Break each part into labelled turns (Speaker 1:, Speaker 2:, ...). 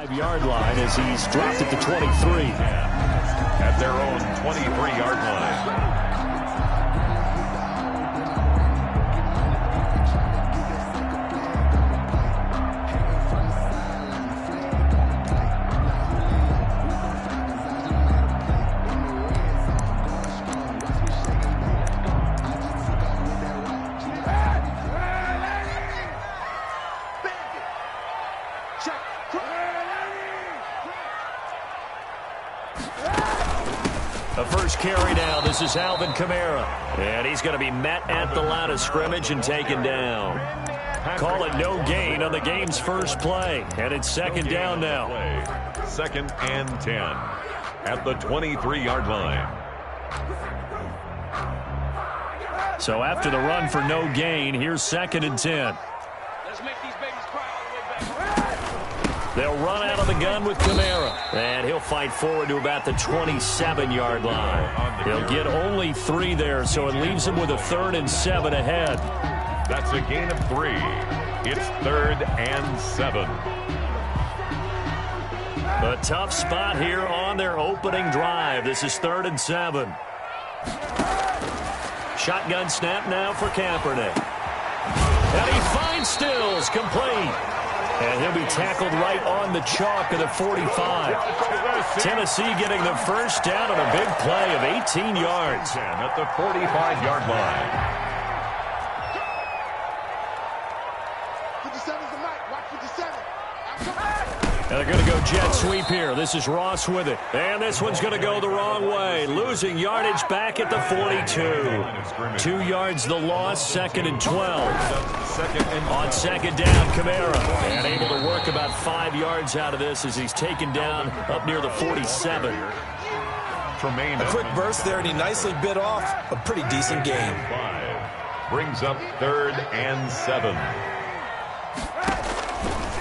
Speaker 1: 5-yard line as he's dropped at the 23.
Speaker 2: At their own 23-yard line.
Speaker 1: The first carry now. This is Alvin Kamara. And he's going to be met at the line of scrimmage and taken down. Call it no gain on the game's first play. And it's second down now.
Speaker 2: Second and 10 at the 23-yard line.
Speaker 1: So after the run for no gain, here's second and 10.
Speaker 3: Let's make these babies cry all the way back.
Speaker 1: They'll run out of the gun with Kamara. And he'll fight forward to about the 27-yard line. He'll get only 3 there, so it leaves him with a 3rd and 7 ahead.
Speaker 2: That's a gain of 3. It's 3rd and 7.
Speaker 1: A tough spot here on their opening drive. This is 3rd and 7. Shotgun snap now for Kaepernick. And he finds Stills, complete. And he'll be tackled right on the chalk of the 45. Tennessee getting the first down on a big play of 18 yards.
Speaker 2: At the 45-yard line.
Speaker 4: 57's the mic. Watch 57.
Speaker 1: And they're going to go jet sweep here. This is Ross with it. And this one's going to go the wrong way. Losing yardage back at the 42. 2 yards the loss, 2nd and 12. On second down, Kamara. And able to work about 5 yards out of this as he's taken down up near the 47.
Speaker 2: Tremaine.
Speaker 5: A quick burst there, and he nicely bit off a pretty decent gain.
Speaker 2: 5 brings up 3rd and 7.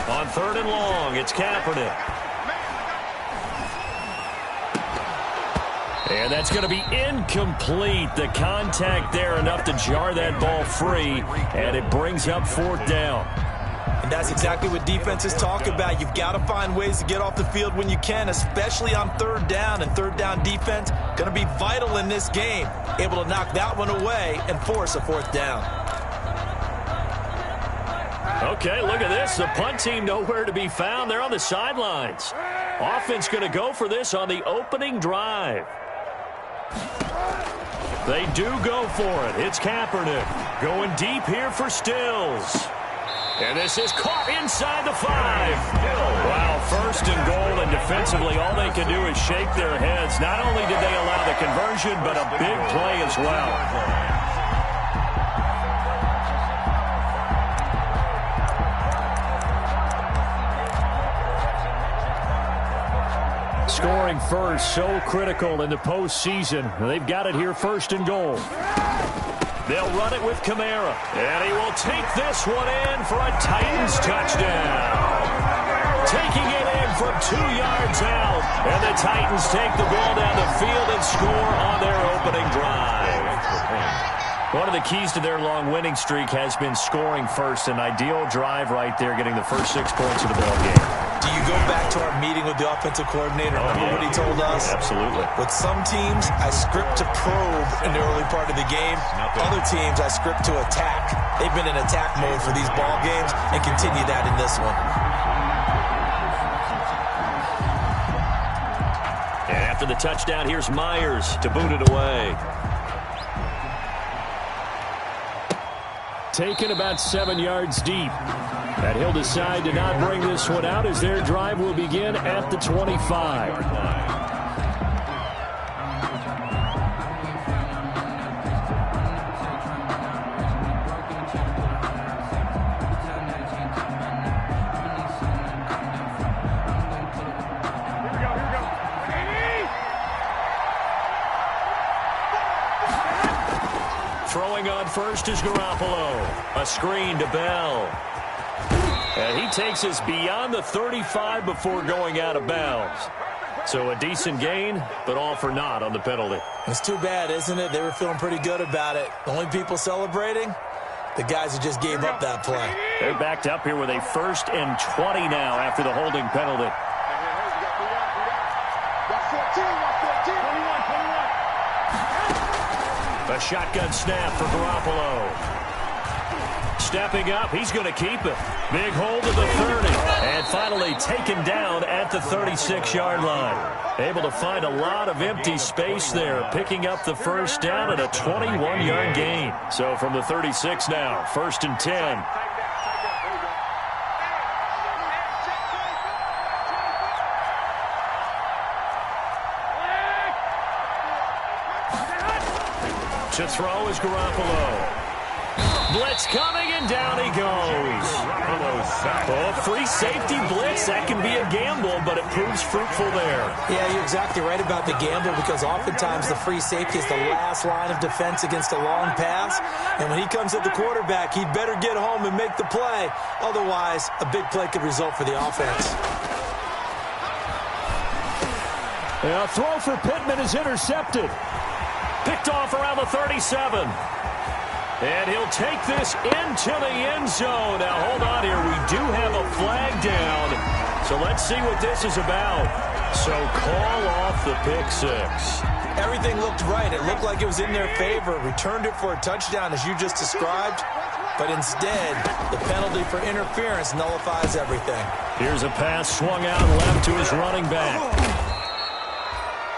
Speaker 1: On 3rd and long, it's Kaepernick. And that's going to be incomplete. The contact there enough to jar that ball free, and it brings up 4th down.
Speaker 5: And that's exactly what defenses talk about. You've got to find ways to get off the field when you can, especially on 3rd down. And 3rd down defense going to be vital in this game. Able to knock that one away and force a 4th down.
Speaker 1: Okay, look at this. The punt team nowhere to be found. They're on the sidelines. Offense going to go for this on the opening drive. They do go for it. It's Kaepernick going deep here for Stills. And this is caught inside the 5. Wow, 1st and goal, and defensively all they can do is shake their heads. Not only did they allow the conversion, but a big play as well. Scoring first, so critical in the postseason. They've got it here, 1st and goal. They'll run it with Kamara. And he will take this one in for a Titans touchdown. Taking it in from 2 yards out. And the Titans take the ball down the field and score on their opening drive. One of the keys to their long winning streak has been scoring first. An ideal drive right there, getting the first 6 points of the ball game.
Speaker 5: Do you go back to our meeting with the offensive coordinator? Remember what he told us?
Speaker 1: Absolutely.
Speaker 5: With some teams, I script to probe in the early part of the game. Other teams, I script to attack. They've been in attack mode for these ball games and continue that in this one.
Speaker 1: And after the touchdown, here's Myers to boot it away. Taken about 7 yards deep. And he'll decide to not bring this one out as their drive will begin at the 25. Throwing on first is Garoppolo. A screen to Bell. And he takes us beyond the 35 before going out of bounds. So a decent gain, but all for naught on the penalty.
Speaker 5: It's too bad, isn't it? They were feeling pretty good about it. The only people celebrating, the guys who just gave up that play.
Speaker 1: They're backed up here with a 1st and 20 now after the holding penalty. A shotgun snap for Garoppolo. Stepping up, he's going to keep it. Big hold to the 30. And finally taken down at the 36-yard line. Able to find a lot of empty space there, picking up the first down at a 21-yard gain. So from the 36 now, 1st and 10. To throw is Garoppolo. Blitz coming, and down he goes. Oh, free safety blitz. That can be a gamble, but it proves fruitful there.
Speaker 5: Yeah, you're exactly right about the gamble, because oftentimes the free safety is the last line of defense against a long pass. And when he comes at the quarterback, he'd better get home and make the play. Otherwise, a big play could result for the offense.
Speaker 1: A throw for Pittman is intercepted. Picked off around the 37. And he'll take this into the end zone. Now, hold on here. We do have a flag down. So let's see what this is about. So call off the pick six.
Speaker 5: Everything looked right. It looked like it was in their favor. Returned it for a touchdown, as you just described. But instead, the penalty for interference nullifies everything.
Speaker 1: Here's a pass swung out left to his running back.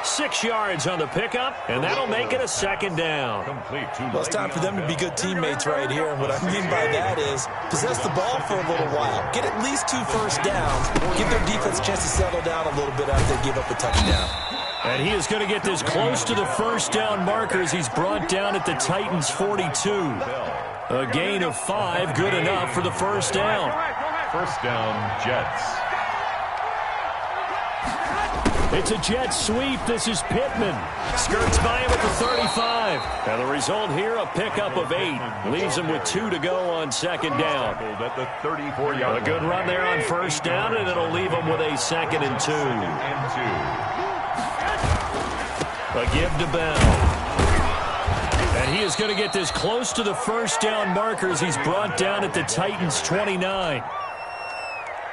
Speaker 1: 6 yards on the pickup, and that'll make it a second down.
Speaker 5: Well, it's time for them to be good teammates right here. And what I mean by that is possess the ball for a little while. Get at least 2 first downs. Give their defense a chance to settle down a little bit after they give up a touchdown.
Speaker 1: And he is going to get this close to the first down markers. He's brought down at the Titans' 42. A gain of 5, good enough for the first down.
Speaker 2: First down, Jets.
Speaker 1: It's a jet sweep. This is Pittman. Skirts by him at the 35. And the result here, a pickup of 8. Leaves him with 2 to go on second down.
Speaker 2: At the 34-yard.
Speaker 1: A good run there on first down, and it'll leave him with a 2nd and 2. A give to Bell. And he is going to get this close to the first down markers. He's brought down at the Titans' 29.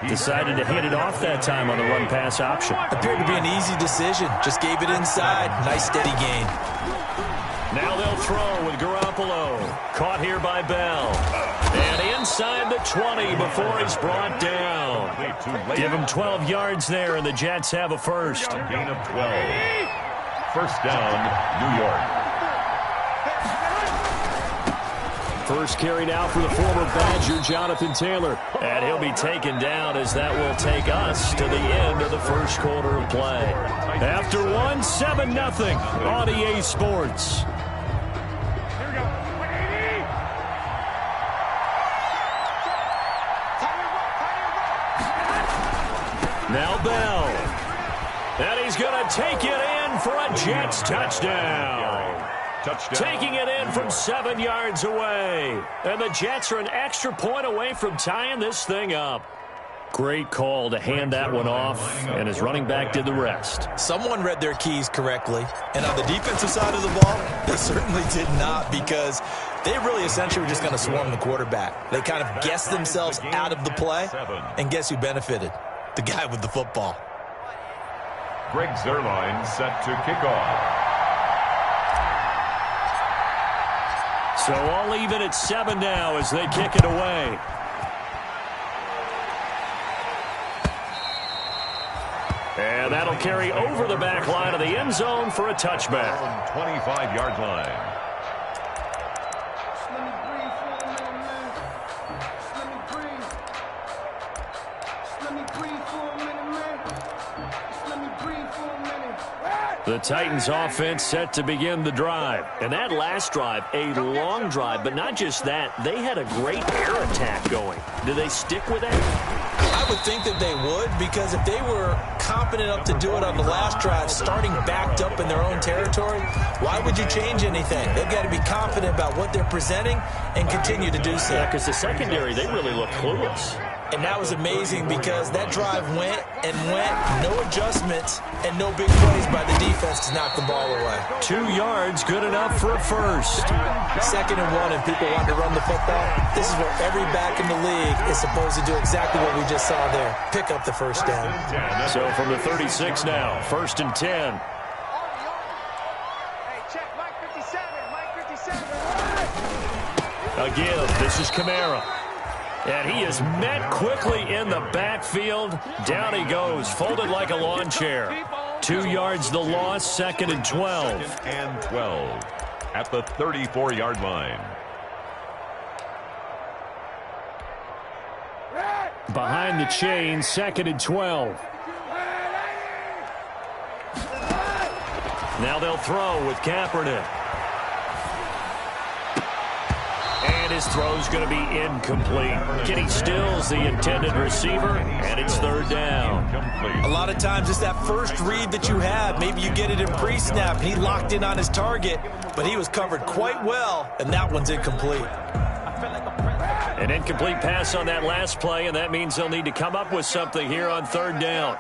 Speaker 1: Decided to hand it off that time on the run-pass option.
Speaker 5: Appeared to be an easy decision. Just gave it inside. Nice steady gain.
Speaker 1: Now they'll throw with Garoppolo. Caught here by Bell. And inside the 20 before he's brought down. Give him 12 yards there, and the Jets have a first.
Speaker 2: Gain of 12. First down, New York.
Speaker 1: First carry now for the former Badger, Jonathan Taylor. And he'll be taken down, as that will take us to the end of the first quarter of play. After one, 7-0 on EA Sports. Now Bell. And he's going to take it in for a Jets touchdown. Taking it in from 7 yards away. And the Jets are an extra point away from tying this thing up. Great call to hand that one off, and his running back did the rest.
Speaker 5: Someone read their keys correctly. And on the defensive side of the ball, they certainly did not, because they really essentially were just going to swarm the quarterback. They kind of guessed themselves out of the play, and guess who benefited? The guy with the football.
Speaker 2: Greg Zuerlein set to kick off.
Speaker 1: So all even at 7 now as they kick it away. And that'll carry over the back line of the end zone for a touchback.
Speaker 2: 25-yard line. The Titans offense set to begin the drive. And that last drive, a long drive, but not just that, they had a great air attack going. Do they stick with that?
Speaker 5: I would think that they would, because if they were confident enough to do it on the last drive, starting backed up in their own territory, why would you change anything? They've got to be confident about what they're presenting and continue to do so.
Speaker 1: Yeah, because the secondary, they really look clueless.
Speaker 5: And that was amazing, because that drive went and went, no adjustments, and no big plays by the defense to knock the ball away.
Speaker 1: 2 yards, good enough for a first.
Speaker 5: 2nd and 1, and people want to run the football. This is where every back in the league is supposed to do exactly what we just saw there. Pick up the first down.
Speaker 1: So from the 36 now, 1st and 10. A give. This is Kamara. And he is met quickly in the backfield. Down he goes, folded like a lawn chair. 2 yards the loss, 2nd and 12.
Speaker 4: 2nd and 12 at the 34-yard line.
Speaker 1: Behind the chain, 2nd and 12. Now they'll throw with Kaepernick. And his throw's going to be incomplete. Kenny Stills, the intended receiver, and it's 3rd down.
Speaker 5: A lot of times it's that first read that you have. Maybe you get it in pre-snap, and he locked in on his target, but he was covered quite well, and that one's incomplete.
Speaker 1: An incomplete pass on that last play, and that means they'll need to come up with something here on 3rd down.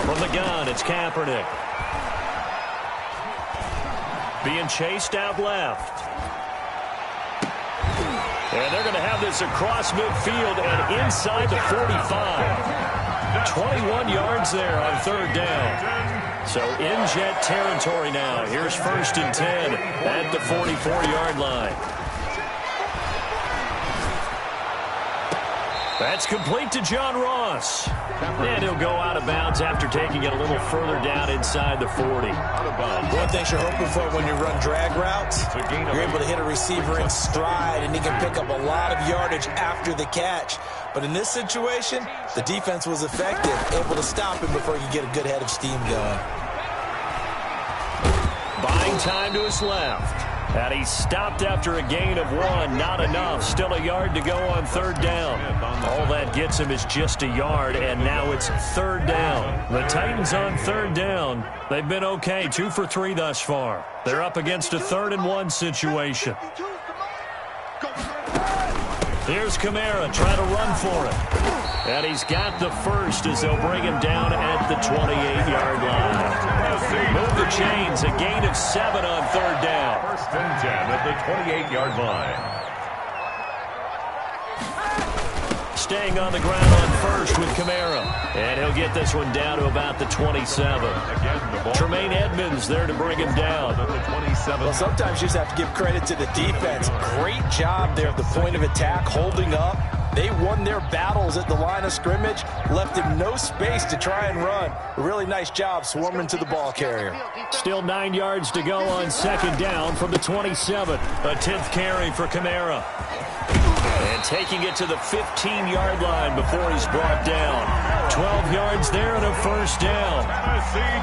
Speaker 1: From the gun, it's Kaepernick. Being chased out left. And they're going to have this across midfield and inside the 45. 21 yards there on 3rd down. So in jet territory now. Here's 1st and 10 at the 44-yard line. That's complete to John Ross. And he'll go out of bounds after taking it a little further down inside the 40.
Speaker 5: One thing you're hoping for when you run drag routes, you're able to hit a receiver in stride, and he can pick up a lot of yardage after the catch. But in this situation, the defense was effective, able to stop him before he could get a good head of steam going.
Speaker 1: Buying time to his left. And he stopped after a gain of 1. Not enough. Still a yard to go on 3rd down. All that gets him is just a yard, and now it's 3rd down. The Titans on 3rd down. They've been okay. 2 for 3 thus far. They're up against a 3rd and 1 situation. Here's Kamara trying to run for it. And he's got the first as they'll bring him down at the 28-yard line. Move the chains, a gain of 7 on 3rd down.
Speaker 4: 1st and 10 at the 28-yard line.
Speaker 1: Staying on the ground on 1st with Kamara. And he'll get this one down to about the 27. Tremaine Edmonds there to bring him down.
Speaker 5: Well, sometimes you just have to give credit to the defense. Great job there at the point of attack, holding up. They won their battles at the line of scrimmage, left him no space to try and run. A really nice job swarming to the ball carrier.
Speaker 1: Still 9 yards to go on 2nd down from the 27. A 10th carry for Kamara. And taking it to the 15-yard line before he's brought down. 12 yards there and a 1st down.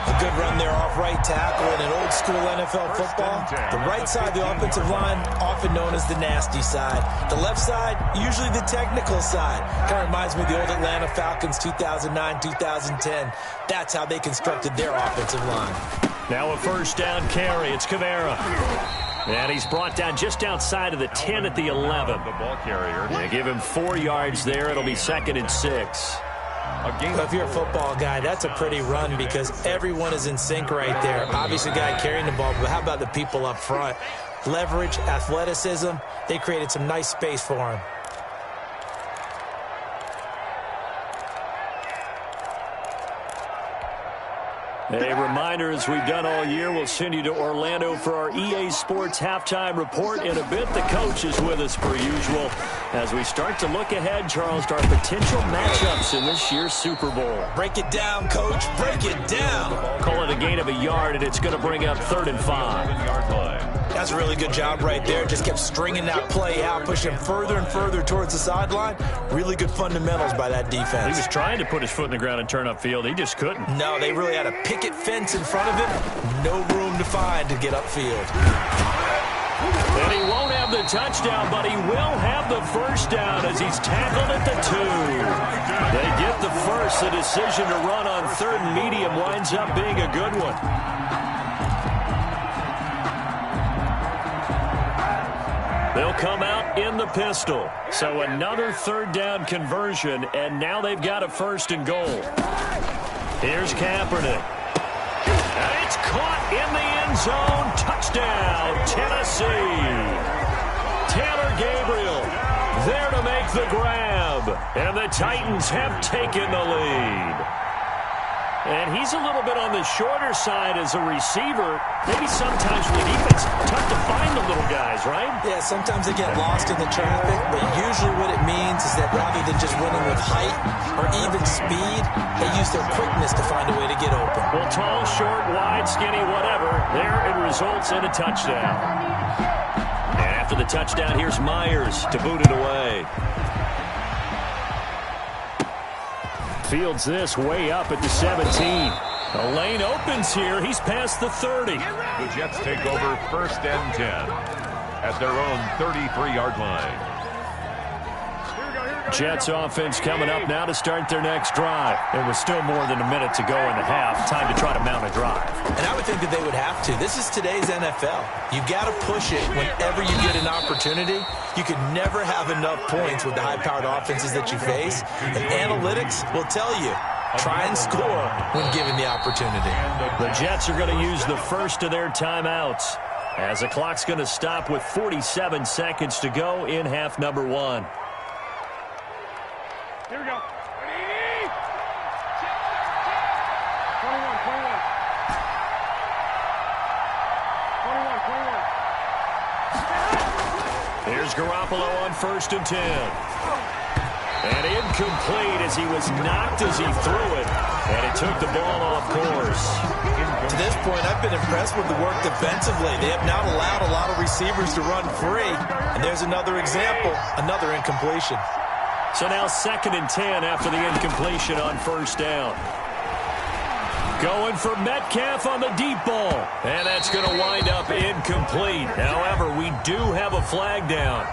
Speaker 5: A good run there off right tackle in an old-school NFL football. The right side of the offensive line, often known as the nasty side. The left side, usually the technical side. Kind of reminds me of the old Atlanta Falcons 2009, 2010. That's how they constructed their offensive line.
Speaker 1: Now a 1st down carry. It's Kamara. And he's brought down just outside of the 10 at the 11.
Speaker 4: The ball carrier.
Speaker 1: They give him 4 yards there. It'll be 2nd and 6.
Speaker 5: If you're a football guy, that's a pretty run because everyone is in sync right there. Obviously, the guy carrying the ball, but how about the people up front? Leverage, athleticism, they created some nice space for him.
Speaker 1: A reminder, as we've done all year, we'll send you to Orlando for our EA Sports halftime report. In a bit, the coach is with us per usual as we start to look ahead, Charles, to our potential matchups in this year's Super Bowl.
Speaker 5: Break it down, Coach. Break it down.
Speaker 1: Call it a gain of a yard, and it's going to bring up 3rd and 5.
Speaker 5: That's a really good job right there. Just kept stringing that play out, pushing further and further towards the sideline. Really good fundamentals by that defense.
Speaker 1: He was trying to put his foot in the ground and turn upfield. He just couldn't.
Speaker 5: No, they really had a picket fence in front of him. No room to find to get upfield.
Speaker 1: And he won't have the touchdown, but he will have the 1st down as he's tackled at the 2. They get the first. The decision to run on 3rd and medium winds up being a good one. They'll come out in the pistol. So another 3rd down conversion, and now they've got a 1st and goal. Here's Kaepernick. And it's caught in the end zone. Touchdown, Tennessee. Taylor Gabriel there to make the grab. And the Titans have taken the lead.
Speaker 2: And he's a little bit on the shorter side as a receiver. Maybe sometimes for the defense, tough to find the little guys, right?
Speaker 5: Yeah, sometimes they get lost in the traffic, but usually what it means is that rather than just winning with height or even speed, they use their quickness to find a way to get open.
Speaker 2: Well, tall, short, wide, skinny, whatever, there it results in a touchdown. And after the touchdown, here's Myers to boot it away.
Speaker 1: Fields this way up at the 17. The lane opens here. He's past the 30.
Speaker 4: The Jets take over 1st and 10 at their own 33-yard line.
Speaker 1: Jets offense coming up now to start their next drive. There was still more than a minute to go in the half. Time to try to mount a drive.
Speaker 5: And I would think that they would have to. This is today's NFL. You've got to push it whenever you get an opportunity. You could never have enough points with the high-powered offenses that you face. And analytics will tell you, try and score when given the opportunity.
Speaker 1: The Jets are going to use the first of their timeouts as the clock's going to stop with 47 seconds to go in half number 1.
Speaker 3: Here we go. Ready? 21.
Speaker 1: Here's Garoppolo on 1st and 10. And incomplete as he was knocked as he threw it. And it took the ball off course.
Speaker 5: To this point, I've been impressed with the work defensively. They have not allowed a lot of receivers to run free. And there's another example, another incompletion.
Speaker 1: So now 2nd and 10 after the incompletion on 1st down. Going for Metcalf on the deep ball. And that's going to wind up incomplete. However, we do have a flag down.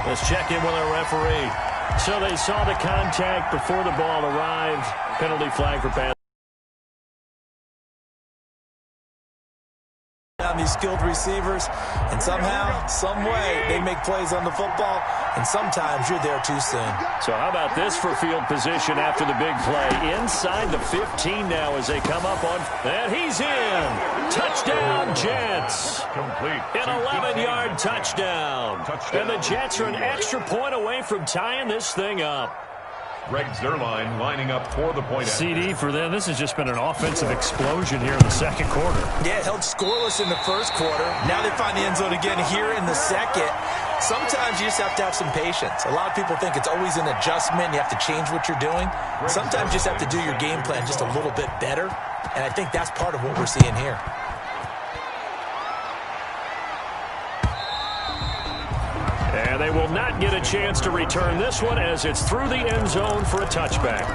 Speaker 1: Let's check in with our referee. So they saw the contact before the ball arrived. Penalty flag for pass.
Speaker 5: On these skilled receivers, and somehow, some way, they make plays on the football, and sometimes you're there too soon.
Speaker 1: So how about this for field position after the big play? Inside the 15 now as they come up on, and he's in. Touchdown, Jets.
Speaker 4: Complete.
Speaker 1: An 11-yard touchdown. And the Jets are an extra point away from tying this thing up.
Speaker 4: Greg Zuerlein lining up for the point.
Speaker 1: CD for them. This has just been an offensive explosion here in the second quarter.
Speaker 5: Yeah, held scoreless in the first quarter. Now they find the end zone again here in the second. Sometimes you just have to have some patience. A lot of people think it's always an adjustment. You have to change what you're doing. Sometimes you just have to do your game plan just a little bit better. And I think that's part of what we're seeing here.
Speaker 1: And they will not get a chance to return this one as it's through the end zone for a touchback.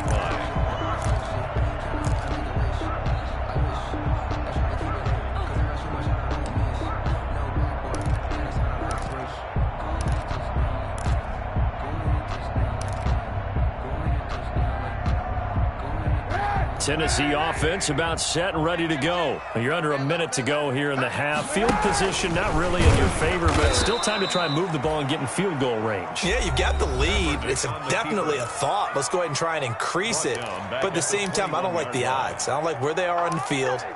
Speaker 1: Tennessee offense about set and ready to go. You're under a minute to go here in the half. Field position not really in your favor, but it's still time to try and move the ball and get in field goal range.
Speaker 5: Yeah, you've got the lead. It's definitely a thought. Let's go ahead and try and increase it. But at the same time, I don't like the odds. I don't like where they are on the field.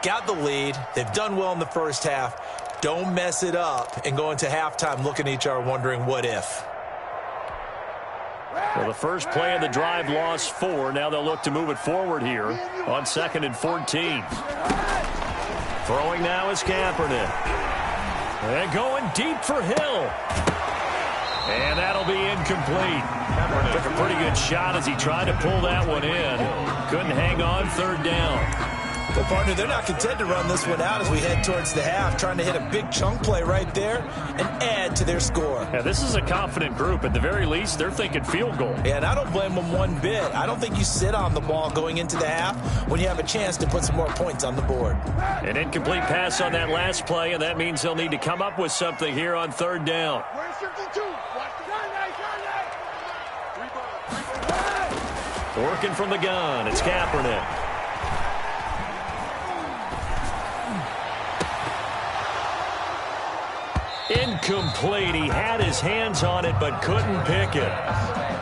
Speaker 5: Got the lead. They've done well in the first half. Don't mess it up and go into halftime looking at each other wondering what if.
Speaker 1: Well, the first play of the drive lost 4. Now they'll look to move it forward here on 2nd and 14. Throwing now is Kaepernick. And going deep for Hill. And that'll be incomplete. Took a pretty good shot as he tried to pull that one in. Couldn't hang on 3rd down.
Speaker 5: Well, partner, they're not content to run this one out as we head towards the half, trying to hit a big chunk play right there and add to their score.
Speaker 1: Yeah, this is a confident group. At the very least, they're thinking field goal.
Speaker 5: Yeah, and I don't blame them one bit. I don't think you sit on the ball going into the half when you have a chance to put some more points on the board.
Speaker 1: An incomplete pass on that last play, and that means they'll need to come up with something here on 3rd down. Working from the gun, it's Kaepernick. Incomplete. He had his hands on it but couldn't pick it.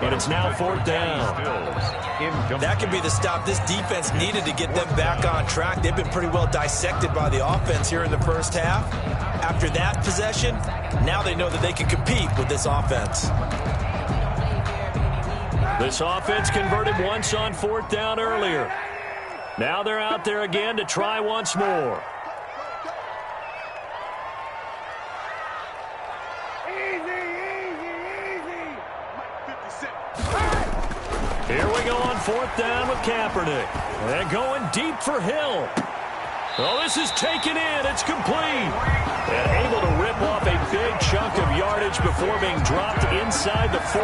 Speaker 1: And it's now 4th down.
Speaker 5: That could be the stop this defense needed to get them back on track. They've been pretty well dissected by the offense here in the first half. After that possession, now they know that they can compete with this offense.
Speaker 1: This offense converted once on 4th down earlier.
Speaker 2: Now they're out there again to try once more. Here we go on 4th down with Kaepernick. And going deep for Hill. Oh, this is taken in. It's complete. And able to rip off a big chunk of yardage before being dropped inside the 40.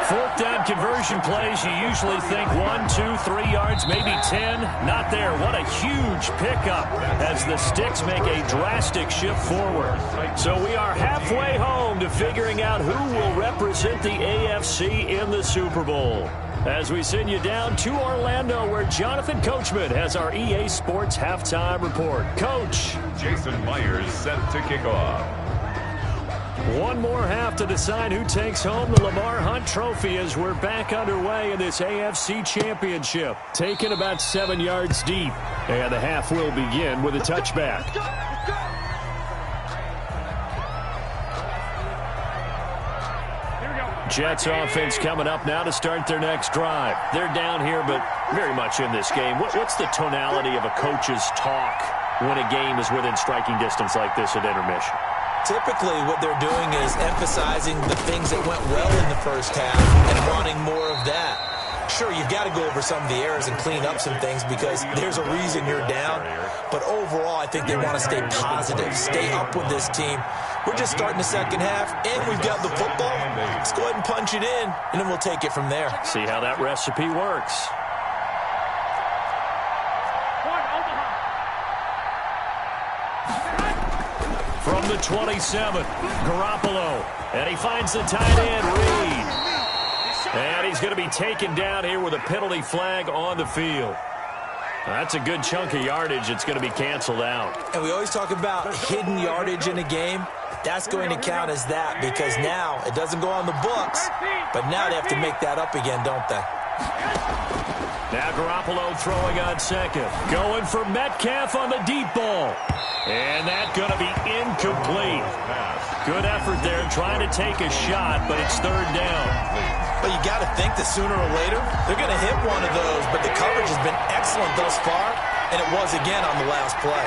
Speaker 2: 4th down conversion plays, you usually think 1, 2, 3 yards, maybe 10. Not there. What a huge pickup as the Sticks make a drastic shift forward. So we are halfway home to figuring out who will represent the AFC in the Super Bowl. As we send you down to Orlando, where Jonathan Coachman has our EA Sports Halftime Report. Coach.
Speaker 4: Jason Myers set to kick off.
Speaker 2: One more half to decide who takes home the Lamar Hunt Trophy as we're back underway in this AFC Championship. Taken about 7 yards deep. And the half will begin with a touchback. Jets offense coming up now to start their next drive. They're down here, but very much in this game. What's the tonality of a coach's talk when a game is within striking distance like this at intermission?
Speaker 5: Typically, what they're doing is emphasizing the things that went well in the first half and wanting more of that. Sure, you've got to go over some of the errors and clean up some things because there's a reason you're down. But overall, I think they want to stay positive, stay up with this team. We're just starting the second half, and we've got the football. Let's go ahead and punch it in, and then we'll take it from there.
Speaker 2: See how that recipe works. From the 27, Garoppolo. And he finds the tight end, Reed. And he's going to be taken down here with a penalty flag on the field. That's a good chunk of yardage. It's going to be canceled out.
Speaker 5: And we always talk about hidden yardage in a game. That's going to count as that because now it doesn't go on the books, but now they have to make that up again, don't they?
Speaker 2: Now Garoppolo throwing on second. Going for Metcalf on the deep ball. And that's going to be incomplete. Good effort there trying to take a shot, but it's 3rd down.
Speaker 5: But you got to think that sooner or later they're going to hit one of those, but the coverage has been excellent thus far, and it was again on the last play.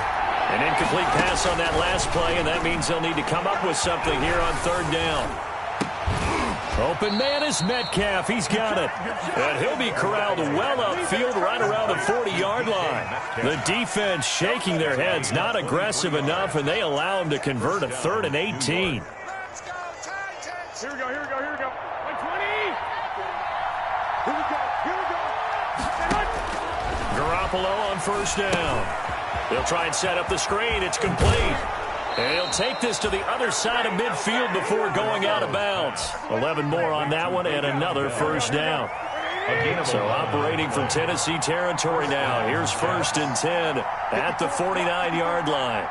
Speaker 2: An incomplete pass on that last play, and that means they'll need to come up with something here on 3rd down. Open man is Metcalf. He's got it. And he'll be corralled well upfield right around the 40-yard line. The defense shaking their heads, not aggressive enough, and they allow him to convert a 3rd and 18.
Speaker 3: Here we go, here we go, here we go. 120. Here we go, here we go.
Speaker 2: Garoppolo on 1st down. They'll try and set up the screen. It's complete. And he'll take this to the other side of midfield before going out of bounds. 11 more on that one and another 1st down. So operating from Tennessee territory now. Here's 1st and 10 at the 49-yard line.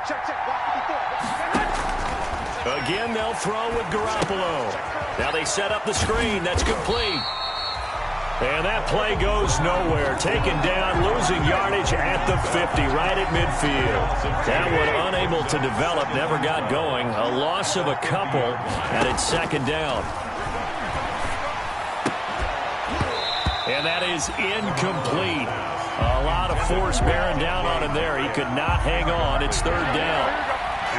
Speaker 2: Again, they'll throw with Garoppolo. Now they set up the screen. That's complete. And that play goes nowhere. Taken down, losing yardage at the 50, right at midfield. That one unable to develop, never got going. A loss of a couple, and it's 2nd down. And that is incomplete. A lot of force bearing down on him there. He could not hang on. It's 3rd down.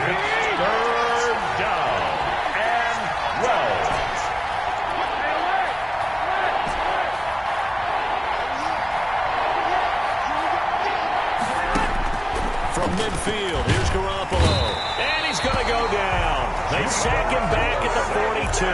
Speaker 4: It's 3rd down. And well.
Speaker 2: From midfield, here's Garoppolo. And he's going to go down. They sack him back at the 42.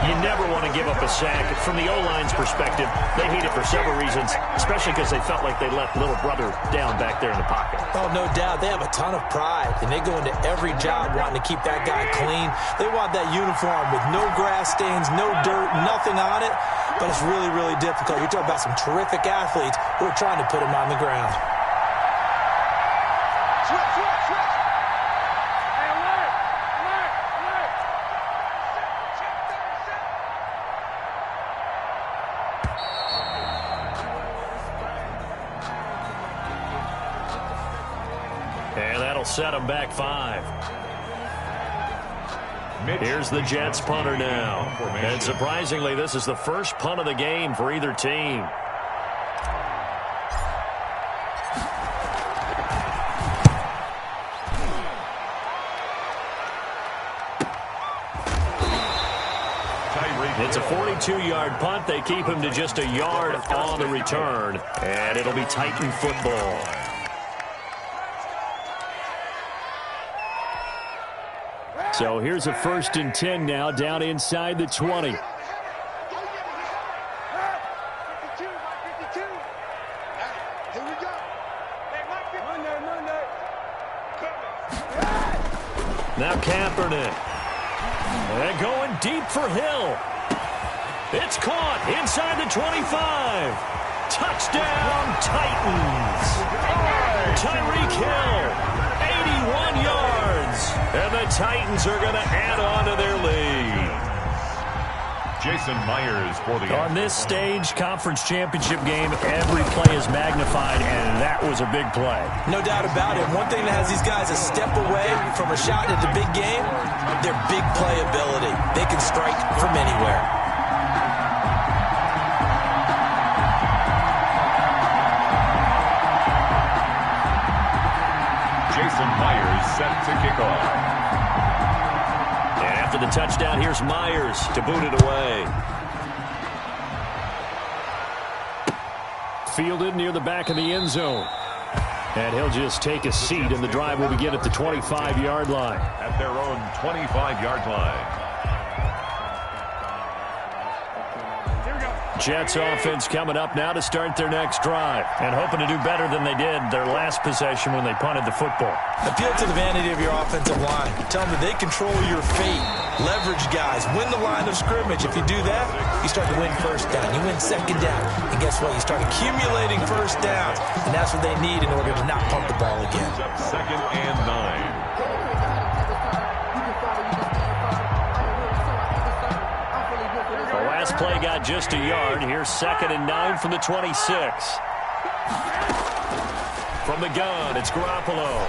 Speaker 2: You never want to give up a sack. From the O-line's perspective, they hate it for several reasons, especially because they felt like they let little brother down back there in the pocket.
Speaker 5: Oh, no doubt. They have a ton of pride, and they go into every job wanting to keep that guy clean. They want that uniform with no grass stains, no dirt, nothing on it, but it's really, really difficult. You're talking about some terrific athletes who are trying to put him on the ground.
Speaker 2: And that'll set them back 5. Here's the Jets punter now. And surprisingly, this is the first punt of the game for either team.
Speaker 1: It's a 42-yard punt. They keep him to just a yard on the return, and it'll be Titan football. So here's a 1st and 10 now, down inside the 20. Now Kaepernick. And going deep for Hill. It's caught inside the 25. Touchdown, Titans. Tyreek Hill, 81 yards. And the Titans are going to add on to their lead.
Speaker 4: Jason Myers for the
Speaker 1: On this stage, conference championship game, every play is magnified, and that was a big play.
Speaker 5: No doubt about it. One thing that has these guys a step away from a shot at the big game, their big play ability. They can strike from anywhere.
Speaker 4: Jason Myers set to kick off.
Speaker 1: After the touchdown, here's Myers to boot it away. Fielded near the back of the end zone. And he'll just take a seat, and the drive will begin at the 25-yard line.
Speaker 4: At their own 25-yard line.
Speaker 1: Jets offense coming up now to start their next drive, and hoping to do better than they did their last possession when they punted the football.
Speaker 5: Appeal to the vanity of your offensive line. Tell them that they control your fate. Leverage guys. Win the line of scrimmage. If you do that, you start to win first down. You win second down. And guess what? You start accumulating first downs. And that's what they need in order to not punt the ball again.
Speaker 4: It's up 2nd and 9.
Speaker 1: Last play got just a yard. Here's 2nd and 9 from the 26. From the gun, it's Garoppolo.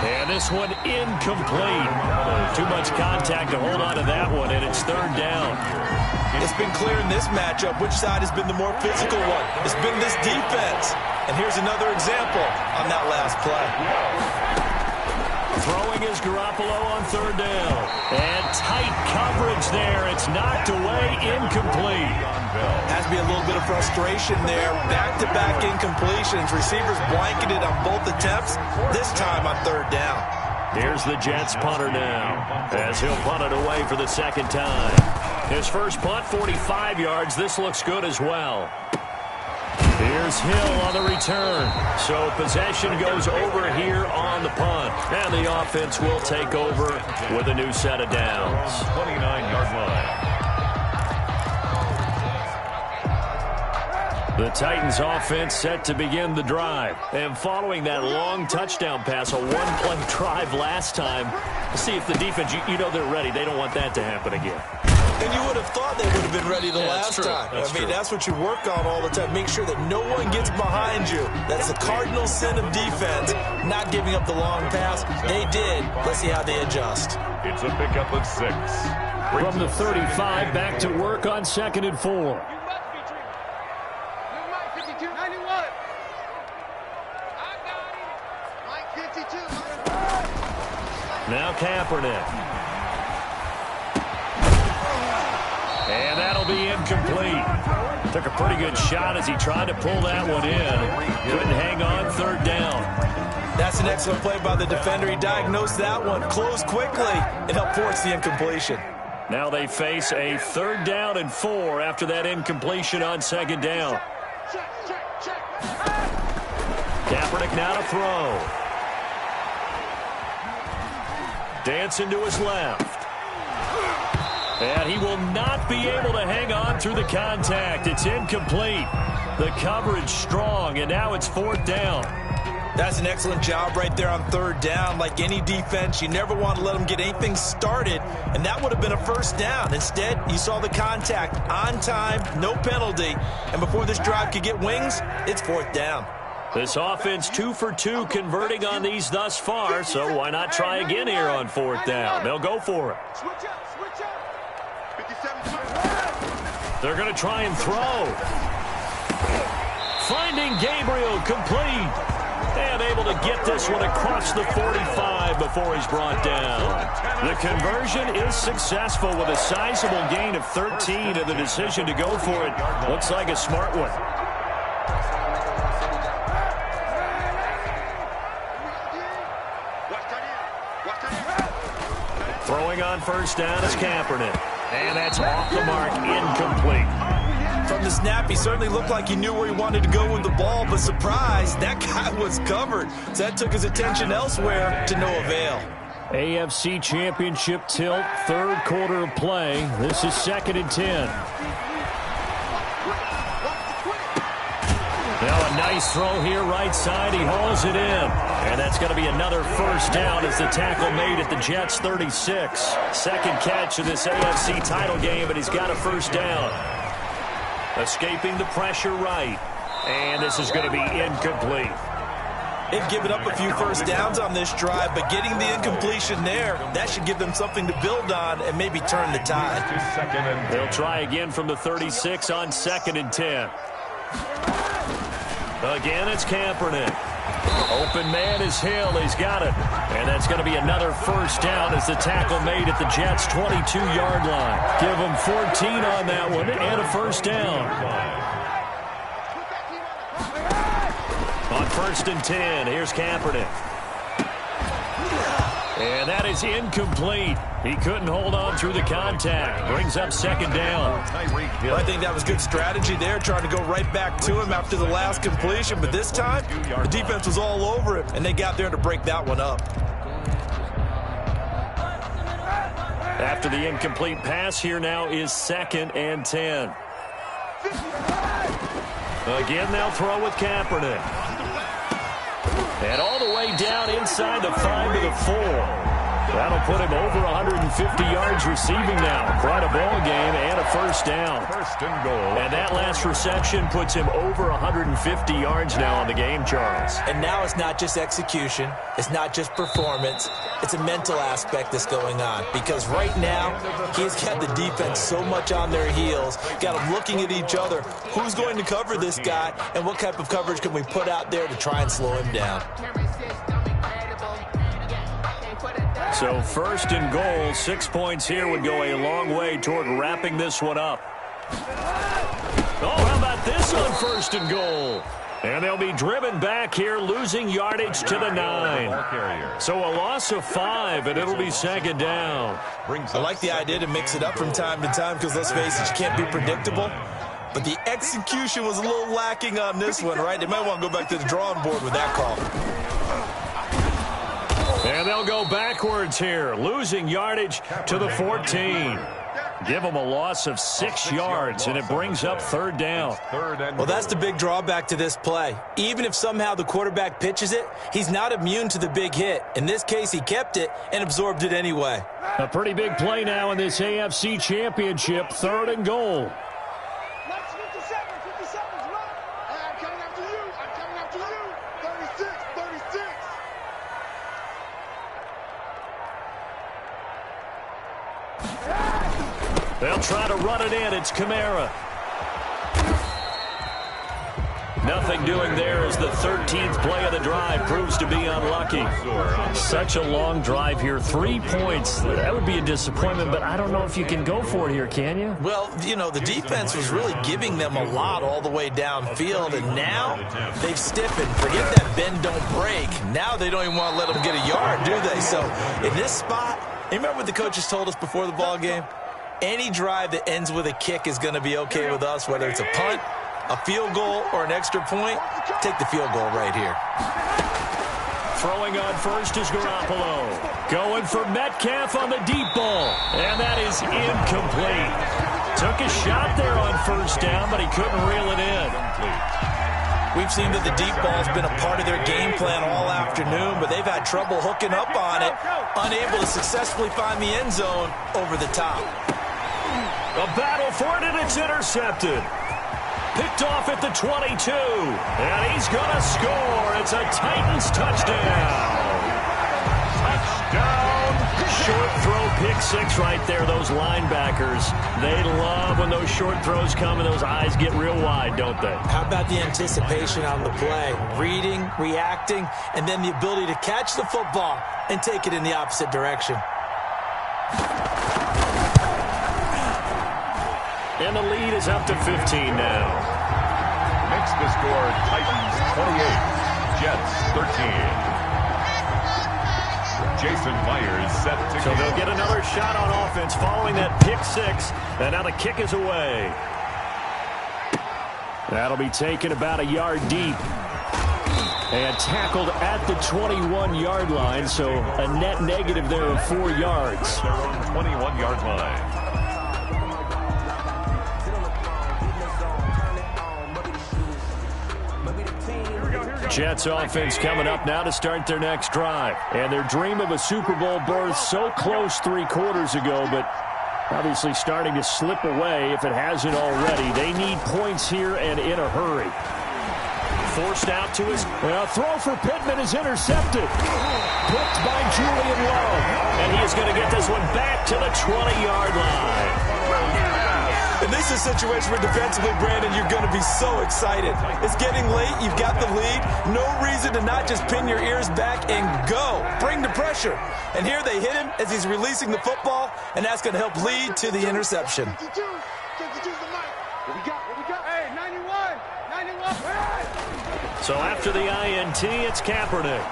Speaker 1: And this one incomplete. Too much contact to hold on to that one, and it's 3rd down.
Speaker 5: It's been clear in this matchup which side has been the more physical one. It's been this defense. And here's another example on that last play.
Speaker 1: Throwing is Garoppolo on 3rd down. And tight coverage there. It's knocked away, incomplete.
Speaker 5: Has to be a little bit of frustration there. Back-to-back incompletions. Receivers blanketed on both attempts, this time on 3rd down.
Speaker 1: Here's the Jets punter now, as he'll punt it away for the 2nd time. His first punt, 45 yards. This looks good as well. Here's Hill on the return. So possession goes over here on the punt. And the offense will take over with a new set of downs.
Speaker 4: 29-yard line.
Speaker 1: The Titans offense set to begin the drive. And following that long touchdown pass, a one-play drive last time, we'll see if the defense, you know they're ready. They don't want that to happen again.
Speaker 5: And you would have thought they would have been ready the last time. That's what you work on all the time. Make sure that no one gets behind you. That's the cardinal sin of defense, not giving up the long pass. They did. Let's see how they adjust.
Speaker 4: It's a pickup of 6.
Speaker 1: From the 35, back to work on 2nd and 4. Now Kaepernick. And that'll be incomplete. Took a pretty good shot as he tried to pull that one in. Couldn't hang on, 3rd down.
Speaker 5: That's an excellent play by the defender. He diagnosed that one, closed quickly, and helped force the incompletion.
Speaker 1: Now they face a 3rd down and 4 after that incompletion on 2nd down. Kaepernick now to throw. Dancing to his left. And he will not be able to hang on through the contact. It's incomplete. The coverage strong, and now it's 4th down.
Speaker 5: That's an excellent job right there on 3rd down. Like any defense, you never want to let them get anything started, and that would have been a 1st down. Instead, you saw the contact on time, no penalty, and before this drive could get wings, it's 4th down.
Speaker 1: This offense 2 for 2 converting on these thus far, so why not try again here on 4th down? They'll go for it. They're going to try and throw. Finding Gabriel complete. And able to get this one across the 45 before he's brought down. The conversion is successful with a sizable gain of 13, and the decision to go for it looks like a smart one. Throwing on first down is Kaepernick. And that's off the mark, incomplete.
Speaker 5: From the snap, he certainly looked like he knew where he wanted to go with the ball, but surprise, that guy was covered. So that took his attention elsewhere to no avail.
Speaker 1: AFC Championship tilt, third quarter of play. This is 2nd and 10. Now a nice throw here, right side. He hauls it in. And that's going to be another first down as the tackle made at the Jets' 36. Second catch of this AFC title game, and he's got a first down. Escaping the pressure right. And this is going to be incomplete.
Speaker 5: They've given up a few first downs on this drive, but getting the incompletion there, that should give them something to build on and maybe turn the tide.
Speaker 1: They'll try again from the 36 on 2nd and 10. Again, it's Kaepernick. Open man is Hill. He's got it. And that's going to be another first down as the tackle made at the Jets' 22-yard line. Give them 14 on that one and a first down. On 1st and 10, here's Kaepernick. And that is incomplete. He couldn't hold on through the contact. Brings up 2nd down.
Speaker 5: Well, I think that was good strategy there, trying to go right back to him after the last completion. But this time, the defense was all over him, and they got there to break that one up.
Speaker 1: After the incomplete pass, here now is 2nd and 10. Again, they'll throw with Kaepernick. And all the way down inside the 5 to the 4. That'll put him over 150 yards receiving now. Quite a ball game and a first down.
Speaker 4: First and goal.
Speaker 1: And that last reception puts him over 150 yards now on the game, Charles.
Speaker 5: And now it's not just execution. It's not just performance. It's a mental aspect that's going on. Because right now, he's got the defense so much on their heels. Got them looking at each other. Who's going to cover this guy? And what type of coverage can we put out there to try and slow him down?
Speaker 1: So 1st and goal, 6 points here would go a long way toward wrapping this one up. Oh, how about this on 1st and goal? And they'll be driven back here, losing yardage to the 9. So a loss of 5, and it'll be 2nd down.
Speaker 5: I like the idea to mix it up from time to time because, let's face it, you can't be predictable. But the execution was a little lacking on this one, right? They might want to go back to the drawing board with that call.
Speaker 1: And they'll go backwards here, losing yardage to the 14. Give them a loss of 6 yards, and it brings up 3rd down.
Speaker 5: Well, that's the big drawback to this play. Even if somehow the quarterback pitches it, he's not immune to the big hit. In this case, he kept it and absorbed it anyway.
Speaker 1: A pretty big play now in this AFC Championship, 3rd and goal. They'll try to run it in. It's Kamara. Nothing doing there as the 13th play of the drive proves to be unlucky. Such a long drive here. 3 points. That would be a disappointment, but I don't know if you can go for it here, can you?
Speaker 5: Well, you know, the defense was really giving them a lot all the way downfield, and now they've stiffened. Forget that bend, don't break. Now they don't even want to let them get a yard, do they? So in this spot, you remember what the coaches told us before the ball game? Any drive that ends with a kick is going to be okay with us, whether it's a punt, a field goal, or an extra point. Take the field goal right here.
Speaker 1: Throwing on first is Garoppolo. Going for Metcalf on the deep ball. And that is incomplete. Took a shot there on first down, but he couldn't reel it in.
Speaker 5: We've seen that the deep ball's been a part of their game plan all afternoon, but they've had trouble hooking up on it, unable to successfully find the end zone over the top.
Speaker 1: A battle for it, and it's intercepted. Picked off at the 22. And he's going to score. It's a Titans touchdown.
Speaker 4: Touchdown,
Speaker 1: short throw pick six right there, those linebackers. They love when those short throws come and those eyes get real wide, don't they?
Speaker 5: How about the anticipation on the play? Reading, reacting, and then the ability to catch the football and take it in the opposite direction.
Speaker 1: And the lead is up to 15 now.
Speaker 4: Makes the score Titans 28, Jets 13. Jason Myers set to
Speaker 1: So they'll get another shot on offense following that pick six. And now the kick is away. That'll be taken about a yard deep. And tackled at the 21-yard line, so a net negative there of 4 yards.
Speaker 4: Their own 21-yard line.
Speaker 1: Jets offense coming up now to start their next drive. And their dream of a Super Bowl berth so close 3 quarters ago, but obviously starting to slip away if it hasn't already. They need points here and in a hurry. Forced out to his throw for Pittman is intercepted. Picked by Julian Love. And he is going to get this one back to the 20-yard line.
Speaker 5: And this is a situation where defensively, Brandon, you're going to be so excited. It's getting late. You've got the lead. No reason to not just pin your ears back and go. Bring the pressure. And here they hit him as he's releasing the football, and that's going to help lead to the interception.
Speaker 3: Hey, 91.
Speaker 1: So after the INT, it's Kaepernick.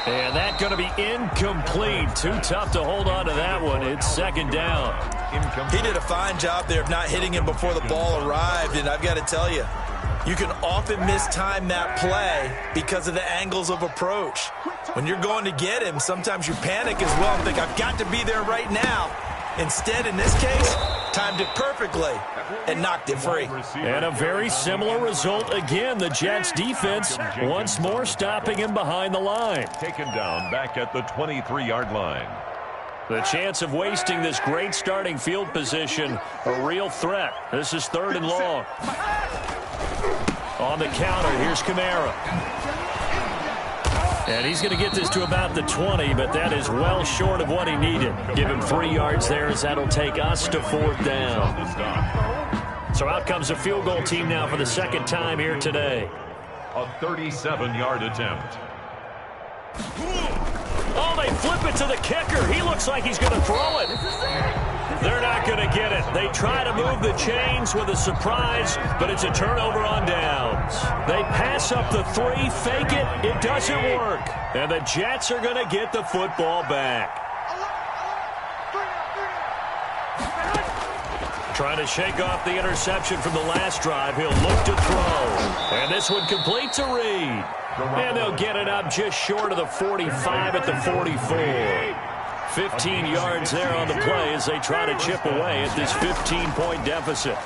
Speaker 1: And that's going to be incomplete. Too tough to hold on to that one. It's second down.
Speaker 5: He did a fine job there of not hitting him before the ball arrived, and I've got to tell you, you can often mistime that play because of the angles of approach. When you're going to get him, sometimes you panic as well and think, I've got to be there right now. Instead, in this case, timed it perfectly and knocked it free.
Speaker 1: And a very similar result again. The Jets defense once more stopping him behind the line.
Speaker 4: Taken down back at the 23-yard line.
Speaker 1: The chance of wasting this great starting field position, a real threat. This is 3rd and long. On the counter, here's Kamara. And he's going to get this to about the 20, but that is well short of what he needed. Give him 3 yards there as that'll take us to 4th down. So out comes a field goal team now for the second time here today.
Speaker 4: A 37-yard attempt.
Speaker 1: Oh, they flip it to the kicker. He looks like he's going to throw it. They're not going to get it. They try to move the chains with a surprise, but it's a turnover on downs. They pass up the 3, fake it. It doesn't work. And the Jets are going to get the football back. Trying to shake off the interception from the last drive. He'll look to throw. And this one completes a read. And they'll get it up just short of the 45 at the 44. 15 yards there on the play as they try to chip away at this 15-point deficit.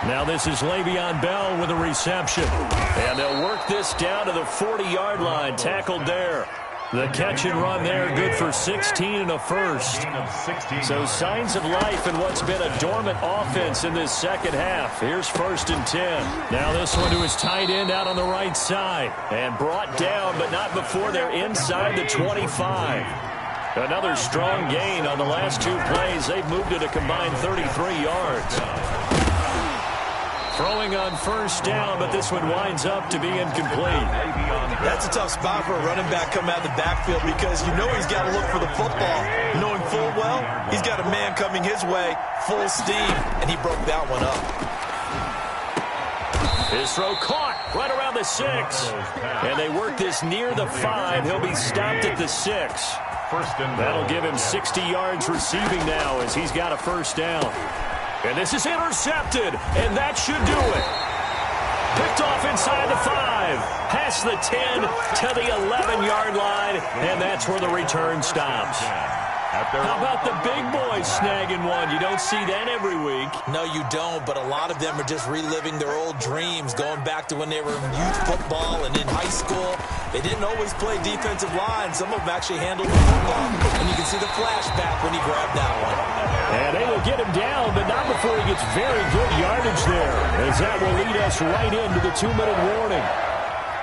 Speaker 1: Now this is Le'Veon Bell with a reception. And they'll work this down to the 40-yard line. Tackled there. The catch and run there, good for 16 and a first. So signs of life in what's been a dormant offense in this second half. Here's 1st and 10. Now this one to his tight end out on the right side. And brought down, but not before they're inside the 25. Another strong gain on the last 2 plays. They've moved it a combined 33 yards. Throwing on 1st down, but this one winds up to be incomplete.
Speaker 5: That's a tough spot for a running back coming out of the backfield because you know he's got to look for the football. Knowing full well, he's got a man coming his way, full steam, and he broke that one up.
Speaker 1: His throw caught right around the 6. And they work this near the 5. He'll be stopped at the 6. That'll give him 60 yards receiving now as he's got a 1st down. And this is intercepted, and that should do it. Picked off inside the 5, past the 10 to the 11-yard line, and that's where the return stops. How about the big boys snagging one? You don't see that every week.
Speaker 5: No, you don't, but a lot of them are just reliving their old dreams, going back to when they were in youth football and in high school. They didn't always play defensive line. Some of them actually handled the football, and you can see the flashback when he grabbed that one.
Speaker 1: And they will get him down, but not before he gets very good yardage there, as that will lead us right into the 2-minute warning.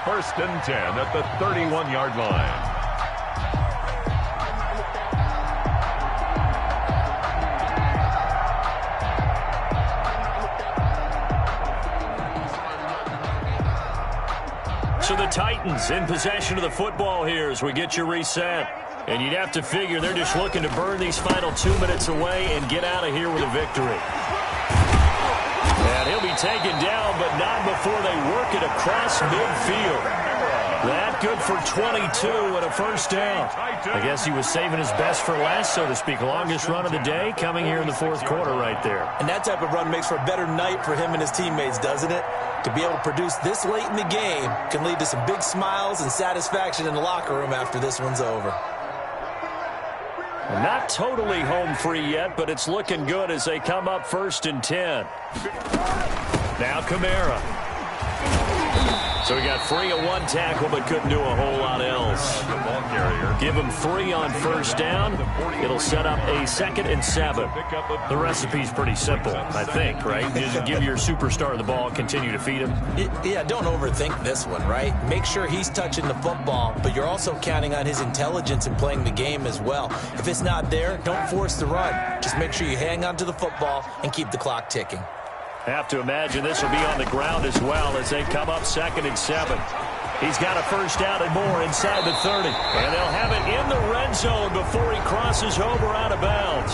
Speaker 4: First and 10 at the 31-yard line.
Speaker 1: So the Titans in possession of the football here as we get you reset. And you'd have to figure they're just looking to burn these final 2 minutes away and get out of here with a victory. And he'll be taken down, but not before they work it across midfield. That good for 22 and a first down. I guess he was saving his best for last, so to speak. Longest run of the day coming here in the fourth quarter right there.
Speaker 5: And that type of run makes for a better night for him and his teammates, doesn't it? To be able to produce this late in the game can lead to some big smiles and satisfaction in the locker room after this one's over.
Speaker 1: Not totally home free yet, but it's looking good as they come up first and 10. Now Kamara. So he got free of one tackle, but couldn't do a whole lot else.
Speaker 4: The ball carrier.
Speaker 1: Give him 3 on first down. It'll set up a 2nd and 7. The recipe's pretty simple, I think, right? Just give your superstar the ball, continue to feed him.
Speaker 5: Yeah, don't overthink this one, right? Make sure he's touching the football, but you're also counting on his intelligence in playing the game as well. If it's not there, don't force the run. Just make sure you hang on to the football and keep the clock ticking.
Speaker 1: Have to imagine this will be on the ground as well as they come up 2nd and 7. He's got a first down and more inside the 30. And they'll have it in the red zone before he crosses over out of bounds.